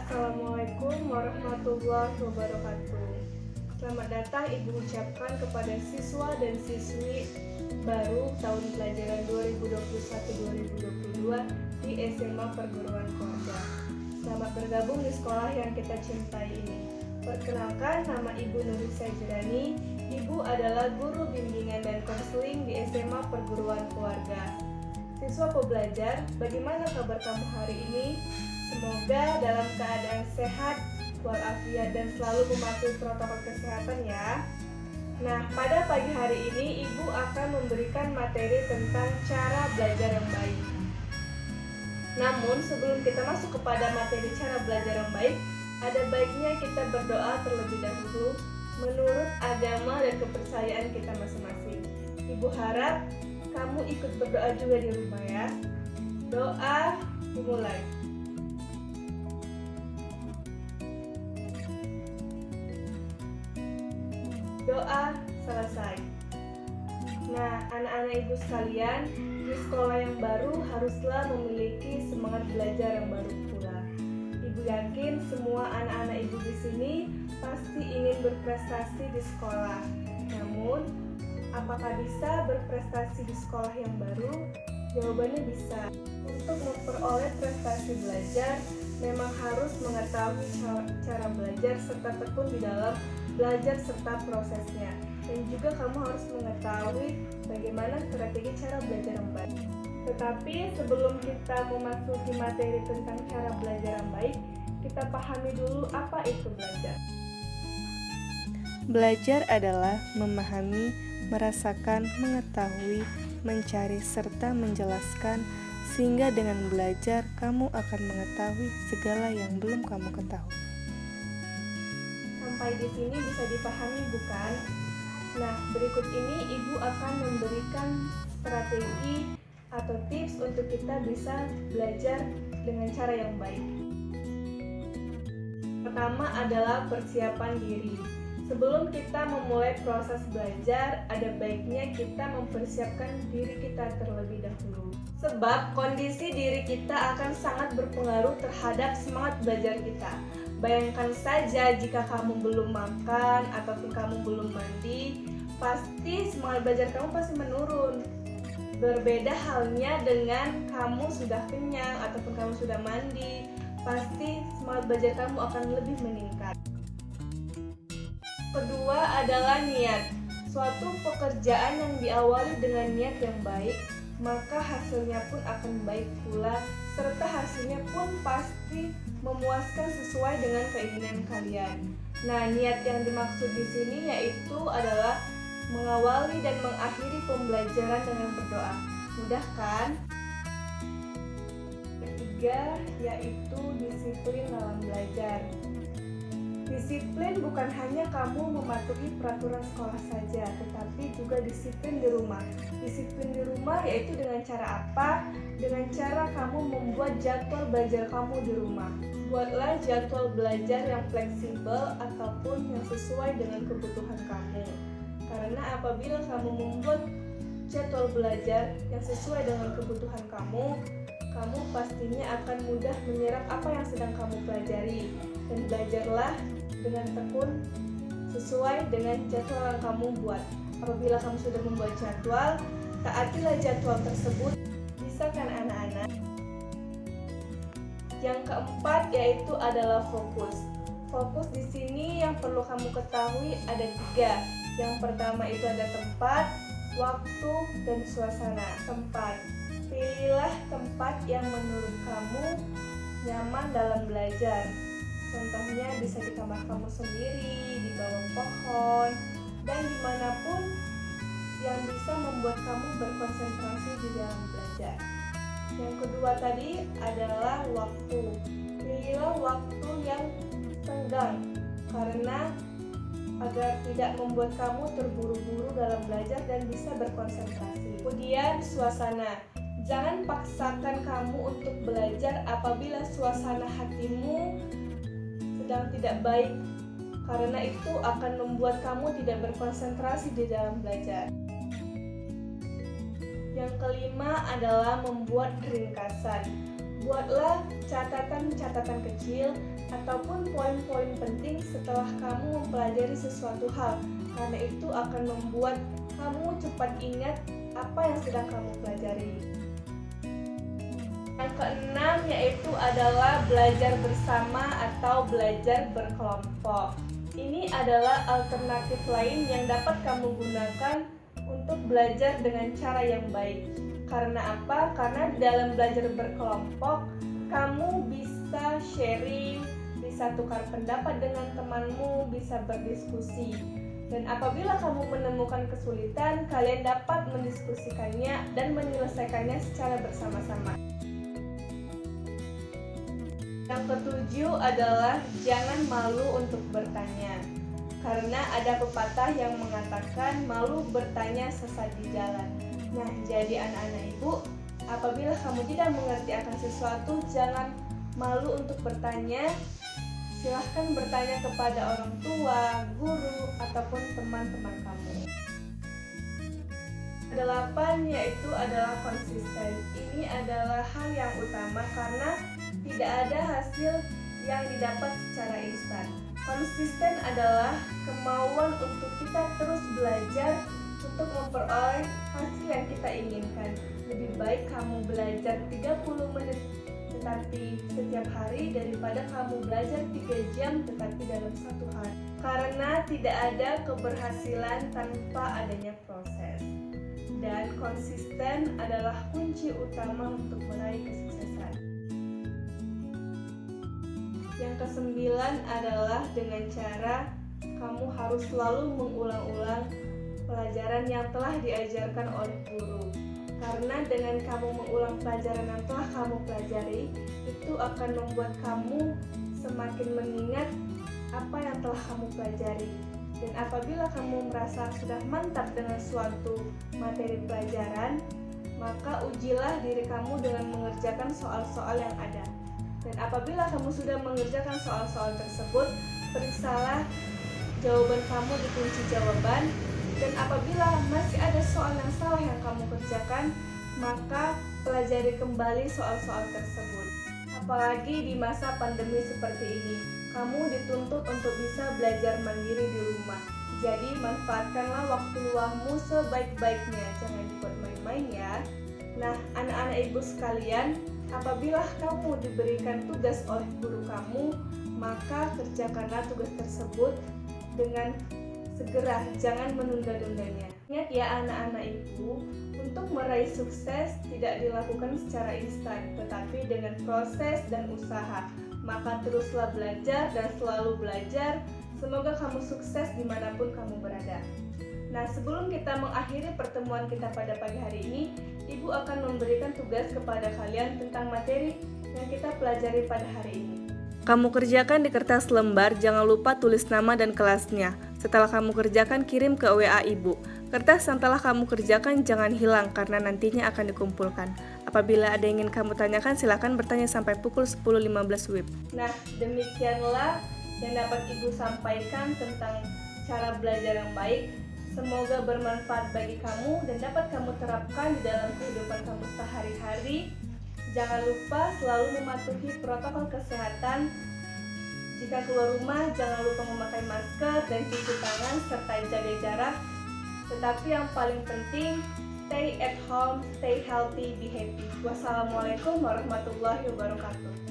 Assalamualaikum warahmatullahi wabarakatuh. Selamat datang Ibu ucapkan kepada siswa dan siswi baru tahun pelajaran 2021-2022 di SMA Perguruan Keluarga. Selamat bergabung di sekolah yang kita cintai ini. Perkenalkan, nama Ibu Nurisa Jirani. Ibu adalah guru bimbingan dan konseling di SMA Perguruan Keluarga. Siswa pembelajar, bagaimana kabar kamu hari ini? Semoga dalam keadaan sehat, walafiat, dan selalu mematuhi protokol kesehatan ya. Nah, pada pagi hari ini Ibu akan memberikan materi tentang cara belajar yang baik. Namun, sebelum kita masuk kepada materi cara belajar yang baik, ada baiknya kita berdoa terlebih dahulu menurut agama dan kepercayaan kita masing-masing. Ibu harap kamu ikut berdoa juga di rumah ya. Doa dimulai. Doa selesai. Nah, anak-anak ibu sekalian, di sekolah yang baru haruslah memiliki semangat belajar yang baru pula. Ibu yakin semua anak-anak ibu di sini pasti ingin berprestasi di sekolah. Namun, apakah bisa berprestasi di sekolah yang baru? Jawabannya bisa. Untuk memperoleh prestasi belajar, memang harus mengetahui cara belajar serta tekun di dalam belajar serta prosesnya. Dan juga kamu harus mengetahui bagaimana strategi cara belajar yang baik. Tetapi sebelum kita memasuki materi tentang cara belajar yang baik, kita pahami dulu apa itu belajar. Belajar adalah memahami, merasakan, mengetahui, mencari, serta menjelaskan, sehingga dengan belajar kamu akan mengetahui segala yang belum kamu ketahui. Sampai di sini bisa dipahami bukan? Nah, berikut ini Ibu akan memberikan strategi atau tips untuk kita bisa belajar dengan cara yang baik. Pertama adalah persiapan diri. Sebelum kita memulai proses belajar, ada baiknya kita mempersiapkan diri kita terlebih dahulu. Sebab kondisi diri kita akan sangat berpengaruh terhadap semangat belajar kita. Bayangkan saja jika kamu belum makan ataupun kamu belum mandi, pasti semangat belajar kamu pasti menurun. Berbeda halnya dengan kamu sudah kenyang ataupun kamu sudah mandi, pasti semangat belajar kamu akan lebih meningkat. Kedua adalah niat. Suatu pekerjaan yang diawali dengan niat yang baik, maka hasilnya pun akan baik pula, serta hasilnya pun pasti memuaskan sesuai dengan keinginan kalian. Nah, niat yang dimaksud di sini yaitu adalah mengawali dan mengakhiri pembelajaran dengan berdoa. Mudah kan? Ketiga yaitu disiplin dalam belajar. Disiplin bukan hanya kamu mematuhi peraturan sekolah saja, tetapi juga disiplin di rumah. Disiplin di rumah yaitu dengan cara apa? Dengan cara kamu membuat jadwal belajar kamu di rumah. Buatlah jadwal belajar yang fleksibel ataupun yang sesuai dengan kebutuhan kamu. Karena apabila kamu membuat jadwal belajar yang sesuai dengan kebutuhan kamu pastinya akan mudah menyerap apa yang sedang kamu pelajari. Dan belajarlah dengan tekun sesuai dengan jadwal yang kamu buat. Apabila kamu sudah membuat jadwal, taatilah jadwal tersebut. Bisa kan anak-anak? Yang keempat yaitu adalah fokus. Fokus di sini yang perlu kamu ketahui ada 3. Yang pertama itu ada tempat, waktu, dan suasana. Tempat. Pilihlah tempat yang menurut kamu nyaman dalam belajar. Contohnya bisa di kamar kamu sendiri, di bawah pohon, dan dimanapun yang bisa membuat kamu berkonsentrasi di dalam belajar. Yang kedua tadi adalah waktu. Pilihlah waktu yang senggang, karena agar tidak membuat kamu terburu-buru dalam belajar dan bisa berkonsentrasi. Kemudian suasana. Jangan paksakan kamu untuk belajar apabila suasana hatimu sedang tidak baik, karena itu akan membuat kamu tidak berkonsentrasi di dalam belajar. Yang kelima adalah membuat ringkasan. Buatlah catatan-catatan kecil ataupun poin-poin penting setelah kamu mempelajari sesuatu hal, karena itu akan membuat kamu cepat ingat apa yang sedang kamu pelajari. Yang keenam yaitu adalah belajar bersama atau belajar berkelompok. Ini adalah alternatif lain yang dapat kamu gunakan untuk belajar dengan cara yang baik. Karena apa? Karena dalam belajar berkelompok, kamu bisa sharing, bisa tukar pendapat dengan temanmu, bisa berdiskusi. Dan apabila kamu menemukan kesulitan, kalian dapat mendiskusikannya dan menyelesaikannya secara bersama-sama. Yang ketujuh adalah jangan malu untuk bertanya. Karena ada pepatah yang mengatakan malu bertanya sesat di jalan. Nah, jadi anak-anak ibu, apabila kamu tidak mengerti akan sesuatu, jangan malu untuk bertanya. Silahkan bertanya kepada orang tua, guru, ataupun teman-teman kamu. 8 yaitu adalah konsisten. Ini adalah hal yang utama karena tidak ada hasil yang didapat secara instan. Konsisten adalah kemauan untuk kita terus belajar untuk memperoleh hasil yang kita inginkan. Lebih baik kamu belajar 30 menit tetapi setiap hari daripada kamu belajar 3 jam tetapi dalam satu hari. Karena tidak ada keberhasilan tanpa adanya proses. Dan konsisten adalah kunci utama untuk meraih kesuksesan. Yang kesembilan adalah dengan cara kamu harus selalu mengulang-ulang pelajaran yang telah diajarkan oleh guru. Karena dengan kamu mengulang pelajaran yang telah kamu pelajari, itu akan membuat kamu semakin mengingat apa yang telah kamu pelajari. Dan apabila kamu merasa sudah mantap dengan suatu materi pelajaran, maka ujilah diri kamu dengan mengerjakan soal-soal yang ada. Dan apabila kamu sudah mengerjakan soal-soal tersebut, periksalah jawaban kamu di kunci jawaban. Dan apabila masih ada soal yang salah yang kamu kerjakan, maka pelajari kembali soal-soal tersebut. Apalagi di masa pandemi seperti ini, kamu dituntut untuk bisa belajar mandiri di rumah. Jadi manfaatkanlah waktu luangmu sebaik-baiknya, jangan dibuat main-main ya. Nah, anak-anak ibu sekalian, apabila kamu diberikan tugas oleh guru kamu, maka kerjakanlah tugas tersebut dengan segera, jangan menunda-nundanya. Ingat ya anak-anak ibu, untuk meraih sukses tidak dilakukan secara instan, tetapi dengan proses dan usaha. Maka teruslah belajar dan selalu belajar. Semoga kamu sukses dimanapun kamu berada. Nah, sebelum kita mengakhiri pertemuan kita pada pagi hari ini, Ibu akan memberikan tugas kepada kalian tentang materi yang kita pelajari pada hari ini. Kamu kerjakan di kertas lembar, jangan lupa tulis nama dan kelasnya. Setelah kamu kerjakan, kirim ke WA Ibu. Kertas yang telah kamu kerjakan jangan hilang karena nantinya akan dikumpulkan. Apabila ada yang ingin kamu tanyakan, silakan bertanya sampai pukul 10.15 WIB. Nah, demikianlah yang dapat Ibu sampaikan tentang cara belajar yang baik. Semoga bermanfaat bagi kamu dan dapat kamu terapkan di dalam kehidupan kamu sehari-hari. Jangan lupa selalu mematuhi protokol kesehatan. Jika keluar rumah, jangan lupa memakai masker dan cuci tangan serta jaga jarak. Tetapi yang paling penting, stay at home, stay healthy, be happy. Wassalamualaikum warahmatullahi wabarakatuh.